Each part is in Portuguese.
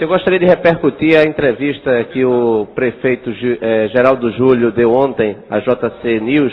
Eu gostaria de repercutir a entrevista que o prefeito Geraldo Júlio deu ontem à JC News,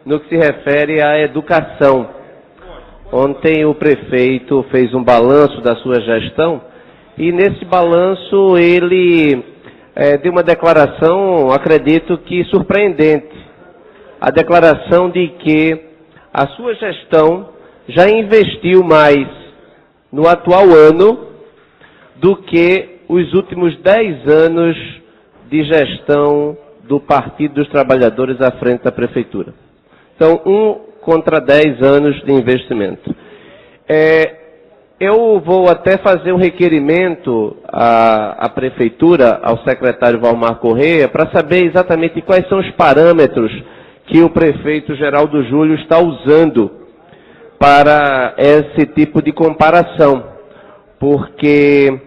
no que se refere à educação. Ontem o prefeito fez um balanço da sua gestão e nesse balanço ele deu uma declaração, acredito que surpreendente. A declaração de que a sua gestão já investiu mais no atual ano do que os últimos 10 anos de gestão do Partido dos Trabalhadores à frente da Prefeitura. Então, 1 contra 10 anos de investimento. Eu vou até fazer um requerimento à Prefeitura, ao secretário Valmar Correia, para saber exatamente quais são os parâmetros que o prefeito Geraldo Júlio está usando para esse tipo de comparação. Porque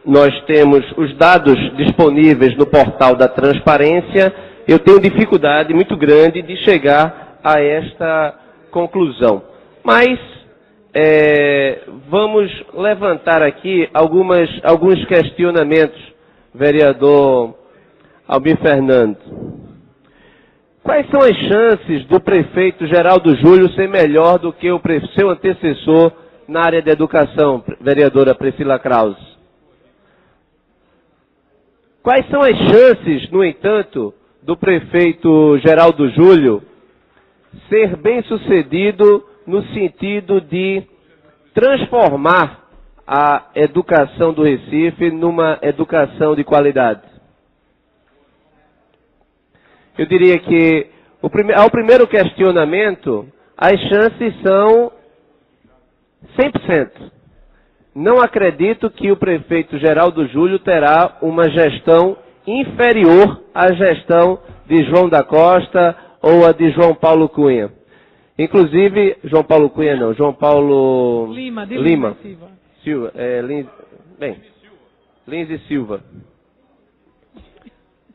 nós temos os dados disponíveis no portal da transparência, eu tenho dificuldade muito grande de chegar a esta conclusão. Mas vamos levantar aqui alguns questionamentos, vereador Albir Fernando. Quais são as chances do prefeito Geraldo Júlio ser melhor do que o seu antecessor na área de educação, vereadora Priscila Krause? Quais são as chances, no entanto, do prefeito Geraldo Júlio ser bem-sucedido no sentido de transformar a educação do Recife numa educação de qualidade? Eu diria que, ao primeiro questionamento, as chances são 100%. Não acredito que o prefeito Geraldo Júlio terá uma gestão inferior à gestão de João da Costa ou a de João Paulo Cunha. Inclusive, João Paulo Cunha não, João Paulo Lima Silva. Lins e Silva.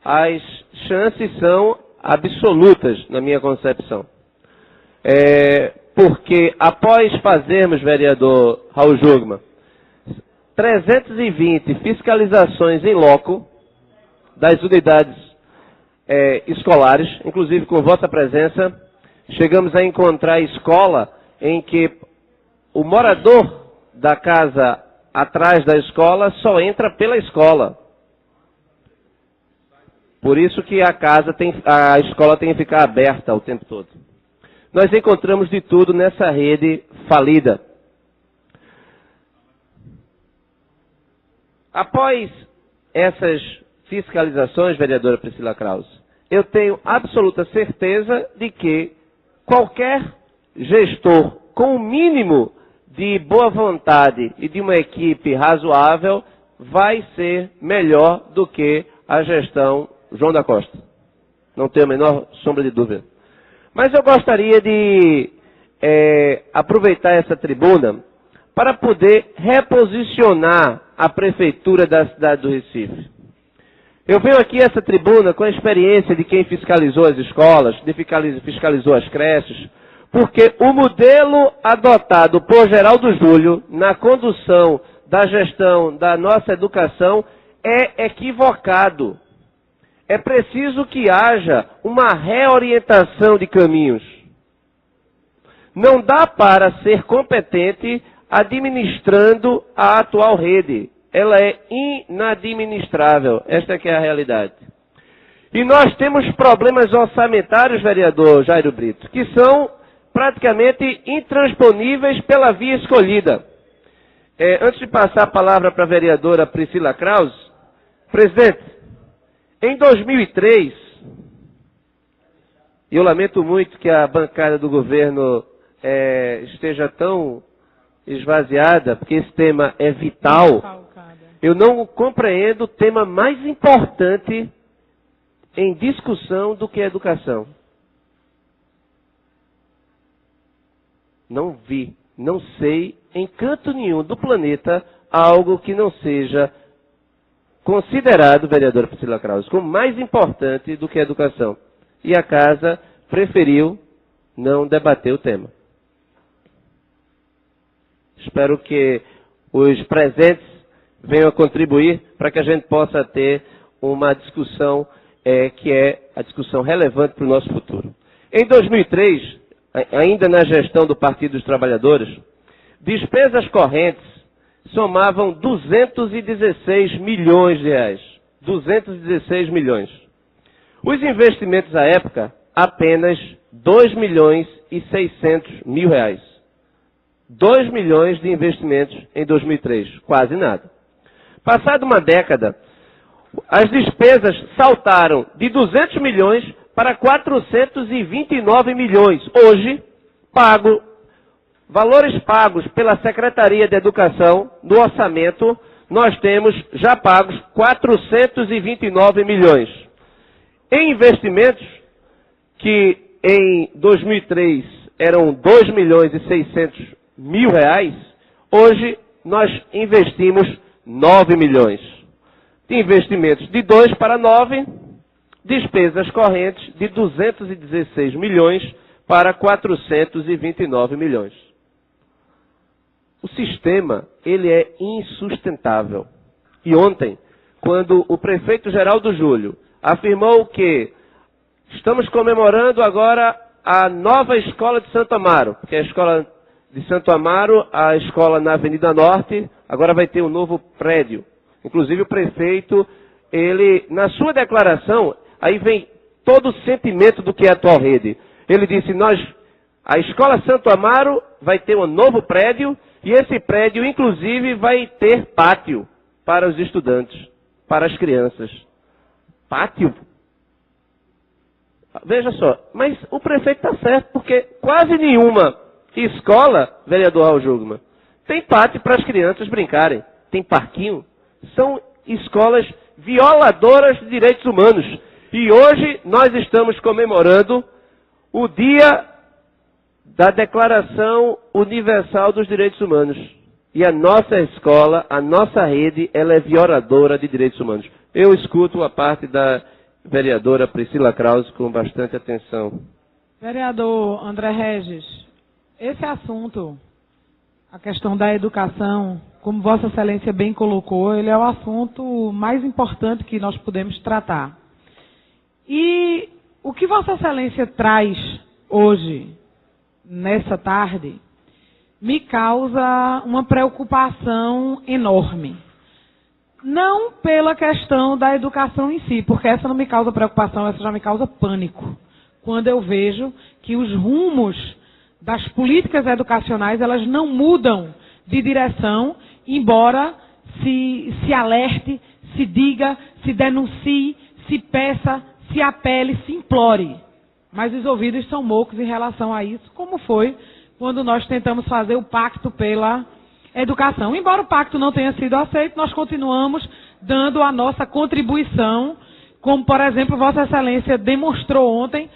As chances são absolutas, na minha concepção. Porque após fazermos, vereador Raul Jugman, 320 fiscalizações em loco das unidades escolares, inclusive com vossa presença, chegamos a encontrar escola em que o morador da casa atrás da escola só entra pela escola. Por isso que a escola tem que ficar aberta o tempo todo. Nós encontramos de tudo nessa rede falida. Após essas fiscalizações, vereadora Priscila Krause, eu tenho absoluta certeza de que qualquer gestor com o mínimo de boa vontade e de uma equipe razoável vai ser melhor do que a gestão João da Costa. Não tenho a menor sombra de dúvida. Mas eu gostaria de aproveitar essa tribuna para poder reposicionar a Prefeitura da cidade do Recife. Eu venho aqui a essa tribuna com a experiência de quem fiscalizou as escolas, de fiscalizou as creches, porque o modelo adotado por Geraldo Júlio na condução da gestão da nossa educação é equivocado. É preciso que haja uma reorientação de caminhos. Não dá para ser competente administrando a atual rede. Ela é inadministrável. Esta que é a realidade. E nós temos problemas orçamentários, vereador Jairo Brito, que são praticamente intransponíveis pela via escolhida. Antes de passar a palavra para a vereadora Priscila Krause, presidente, em 2003, e eu lamento muito que a bancada do governo esteja tão esvaziada, porque esse tema é vital. Eu não compreendo o tema mais importante em discussão do que a educação. Não vi, não sei, em canto nenhum do planeta, algo que não seja considerado, vereadora Priscila Krause, como mais importante do que a educação. E a casa preferiu não debater o tema. Espero que os presentes venham a contribuir para que a gente possa ter uma discussão que é a discussão relevante para o nosso futuro. Em 2003, ainda na gestão do Partido dos Trabalhadores, despesas correntes somavam 216 milhões de reais. 216 milhões. Os investimentos à época, apenas 2 milhões e 600 mil reais. 2 milhões de investimentos em 2003, quase nada. Passada uma década, as despesas saltaram de 200 milhões para 429 milhões. Hoje, valores pagos pela Secretaria de Educação, no orçamento, nós temos já pagos 429 milhões. Em investimentos, que em 2003 eram 2 milhões e 600 mil reais, hoje nós investimos 9 milhões. De investimentos de 2 para 9, despesas correntes de 216 milhões para 429 milhões. O sistema, ele é insustentável. E ontem, quando o prefeito Geraldo Júlio afirmou que estamos comemorando agora a nova escola de Santo Amaro, porque a escola de Santo Amaro, a escola na Avenida Norte, agora vai ter um novo prédio. Inclusive o prefeito, ele, na sua declaração, aí vem todo o sentimento do que é a atual rede. Ele disse, a escola Santo Amaro vai ter um novo prédio, e esse prédio, inclusive, vai ter pátio para os estudantes, para as crianças. Pátio? Veja só, mas o prefeito está certo, porque quase nenhuma escola, vereador Raul Jugman, tem pátio para as crianças brincarem, tem parquinho. São escolas violadoras de direitos humanos. E hoje nós estamos comemorando o dia da Declaração Universal dos Direitos Humanos. E a nossa escola, a nossa rede, ela é violadora de direitos humanos. Eu escuto a parte da vereadora Priscila Krause com bastante atenção. Vereador André Regis, esse assunto, a questão da educação, como Vossa Excelência bem colocou, ele é o assunto mais importante que nós podemos tratar. E o que Vossa Excelência traz hoje, nessa tarde, me causa uma preocupação enorme. Não pela questão da educação em si, porque essa não me causa preocupação, essa já me causa pânico. Quando eu vejo que os rumos das políticas educacionais, elas não mudam de direção, embora se alerte, se diga, se denuncie, se peça, se apele, se implore. Mas os ouvidos são moucos em relação a isso, como foi quando nós tentamos fazer o pacto pela educação. Embora o pacto não tenha sido aceito, nós continuamos dando a nossa contribuição, como, por exemplo, Vossa Excelência demonstrou ontem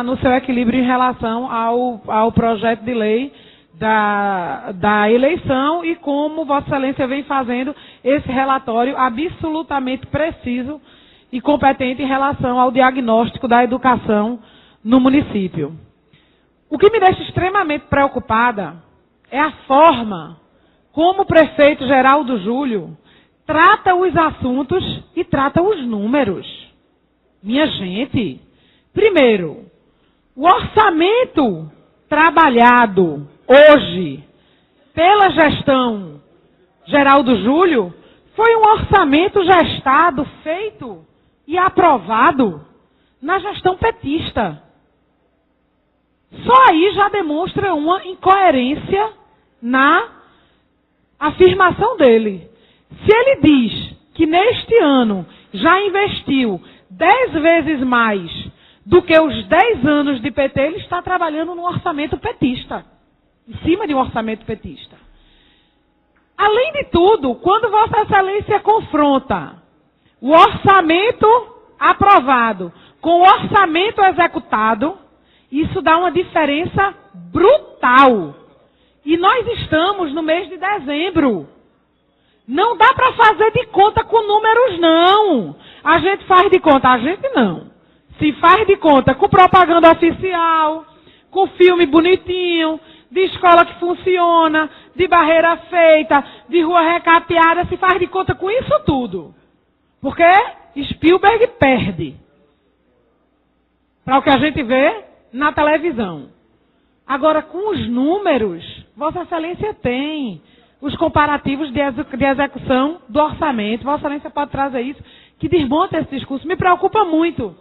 no seu equilíbrio em relação ao projeto de lei da eleição e como Vossa Excelência vem fazendo esse relatório absolutamente preciso e competente em relação ao diagnóstico da educação no município. O que me deixa extremamente preocupada é a forma como o prefeito Geraldo Júlio trata os assuntos e trata os números. Minha gente, primeiro, o orçamento trabalhado hoje pela gestão Geraldo Júlio foi um orçamento gestado, feito e aprovado na gestão petista. Só aí já demonstra uma incoerência na afirmação dele. Se ele diz que neste ano já investiu 10 vezes mais do que os 10 anos de PT, ele está trabalhando no orçamento petista, em cima de um orçamento petista. Além de tudo, quando Vossa Excelência confronta o orçamento aprovado com o orçamento executado, isso dá uma diferença brutal. E nós estamos no mês de dezembro. Não dá para fazer de conta com números, não. A gente faz de conta, a gente não. Se faz de conta com propaganda oficial, com filme bonitinho, de escola que funciona, de barreira feita, de rua recapeada, se faz de conta com isso tudo. Porque Spielberg perde. Para o que a gente vê na televisão. Agora, com os números, Vossa Excelência tem os comparativos de execução do orçamento. Vossa Excelência pode trazer isso, que desmonta esse discurso. Me preocupa muito.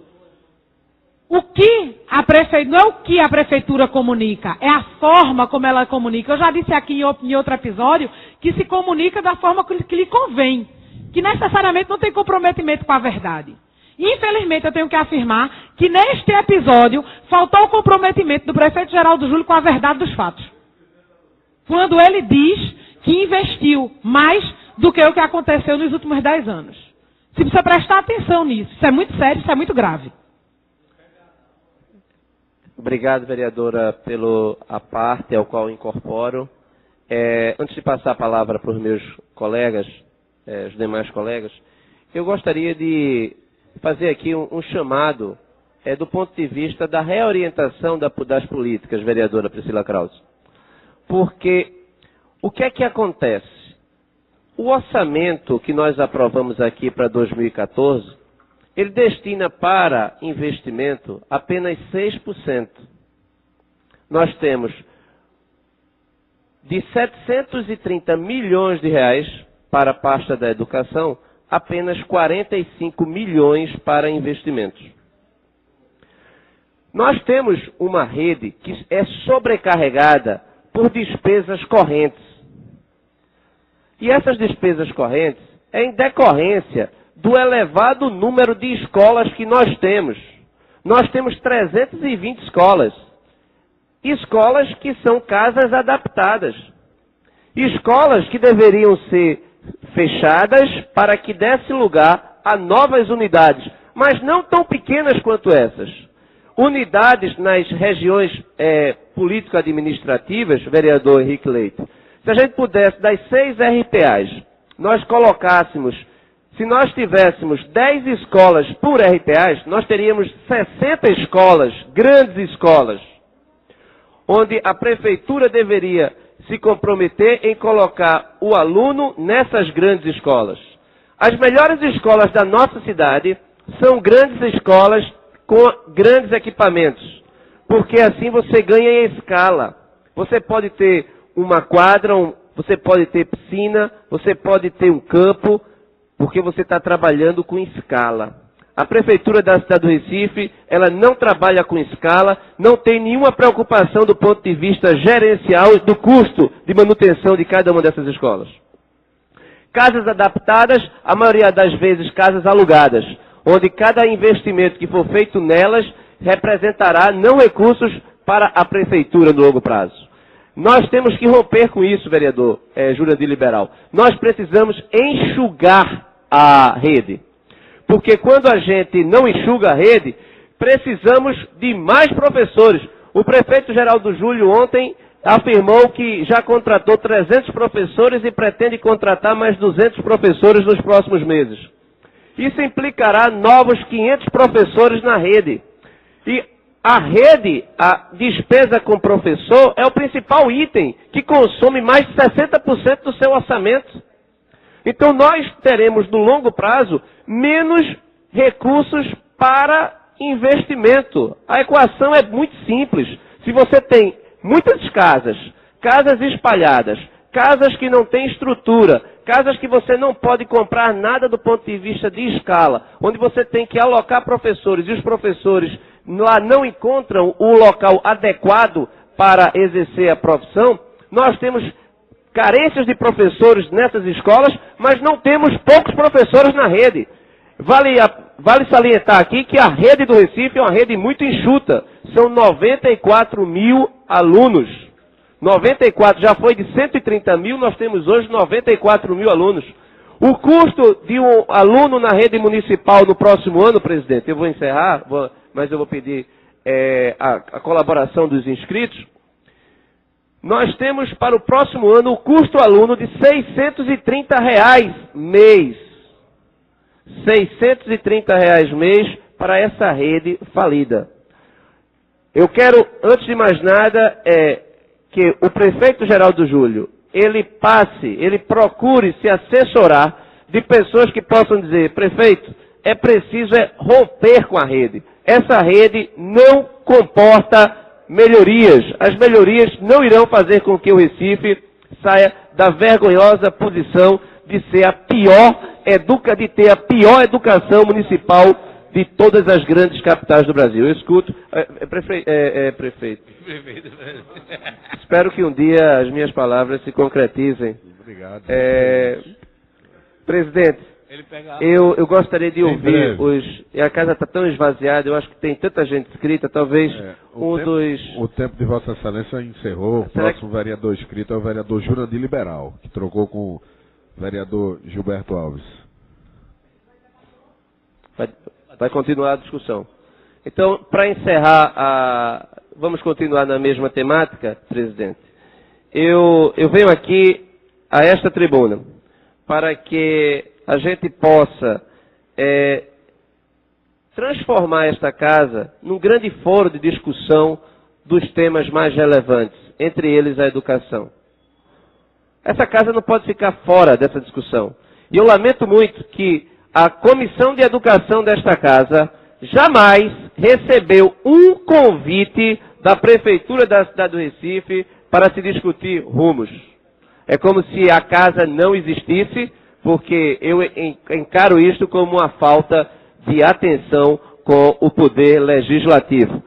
O que a prefeitura, não é o que a prefeitura comunica, é a forma como ela comunica. Eu já disse aqui em outro episódio que se comunica da forma que lhe convém, que necessariamente não tem comprometimento com a verdade. Infelizmente, eu tenho que afirmar que neste episódio faltou o comprometimento do prefeito Geraldo Júlio com a verdade dos fatos. Quando ele diz que investiu mais do que o que aconteceu nos últimos 10 anos. Você precisa prestar atenção nisso. Isso é muito sério, isso é muito grave. Obrigado, vereadora, pela parte ao qual incorporo. Antes de passar a palavra para os meus colegas, os demais colegas, eu gostaria de fazer aqui um chamado do ponto de vista da reorientação das políticas, vereadora Priscila Krause. Porque o que é que acontece? O orçamento que nós aprovamos aqui para 2014, ele destina para investimento apenas 6%. Nós temos de 730 milhões de reais para a pasta da educação, apenas 45 milhões para investimentos. Nós temos uma rede que é sobrecarregada por despesas correntes. E essas despesas correntes é em decorrência do elevado número de escolas que nós temos. Nós temos 320 escolas. Escolas que são casas adaptadas. Escolas que deveriam ser fechadas para que desse lugar a novas unidades, mas não tão pequenas quanto essas. Unidades nas regiões político-administrativas, vereador Henrique Leite. Se a gente pudesse, das 6 RPAs, nós colocássemos, se nós tivéssemos 10 escolas por RPAs, nós teríamos 60 escolas, grandes escolas, onde a prefeitura deveria se comprometer em colocar o aluno nessas grandes escolas. As melhores escolas da nossa cidade são grandes escolas com grandes equipamentos, porque assim você ganha em escala. Você pode ter uma quadra, você pode ter piscina, você pode ter um campo, porque você está trabalhando com escala. A Prefeitura da cidade do Recife, ela não trabalha com escala, não tem nenhuma preocupação do ponto de vista gerencial do custo de manutenção de cada uma dessas escolas. Casas adaptadas, a maioria das vezes casas alugadas, onde cada investimento que for feito nelas representará não recursos para a Prefeitura no longo prazo. Nós temos que romper com isso, vereador Jurandir Liberal. Nós precisamos enxugar a rede. Porque quando a gente não enxuga a rede, precisamos de mais professores. O prefeito Geraldo Júlio ontem afirmou que já contratou 300 professores e pretende contratar mais 200 professores nos próximos meses. Isso implicará novos 500 professores na rede. E a rede, a despesa com professor, é o principal item que consome mais de 60% do seu orçamento. Então nós teremos, no longo prazo, menos recursos para investimento. A equação é muito simples. Se você tem muitas casas, casas espalhadas, casas que não têm estrutura, casas que você não pode comprar nada do ponto de vista de escala, onde você tem que alocar professores e os professores lá não encontram o local adequado para exercer a profissão, nós temos carências de professores nessas escolas, mas não temos poucos professores na rede. Vale salientar aqui que a rede do Recife é uma rede muito enxuta. São 94 mil alunos. 94, já foi de 130 mil, nós temos hoje 94 mil alunos. O custo de um aluno na rede municipal no próximo ano, presidente, eu vou encerrar, mas eu vou pedir a colaboração dos inscritos. Nós temos para o próximo ano o custo aluno de R$630 mês. R$630 mês para essa rede falida. Eu quero, antes de mais nada, que o prefeito Geraldo Júlio, ele procure se assessorar de pessoas que possam dizer, prefeito, é preciso romper com a rede. Essa rede não comporta melhorias. As melhorias não irão fazer com que o Recife saia da vergonhosa posição de ser de ter a pior educação municipal de todas as grandes capitais do Brasil. Eu escuto... Prefeito. Espero que um dia as minhas palavras se concretizem. Obrigado. Presidente, eu gostaria de ouvir a casa está tão esvaziada, eu acho que tem tanta gente inscrita, talvez O tempo de Vossa Excelência encerrou. O próximo vereador inscrito é o vereador Jurandir Liberal, que trocou com o vereador Gilberto Alves. Vai continuar a discussão. Então, para encerrar, vamos continuar na mesma temática, presidente. Eu venho aqui a esta tribuna para que a gente possa transformar esta casa num grande foro de discussão dos temas mais relevantes, entre eles a educação. Essa casa não pode ficar fora dessa discussão. E eu lamento muito que a Comissão de Educação desta casa jamais recebeu um convite da Prefeitura da cidade do Recife para se discutir rumos. É como se a casa não existisse, porque eu encaro isto como uma falta de atenção com o poder legislativo.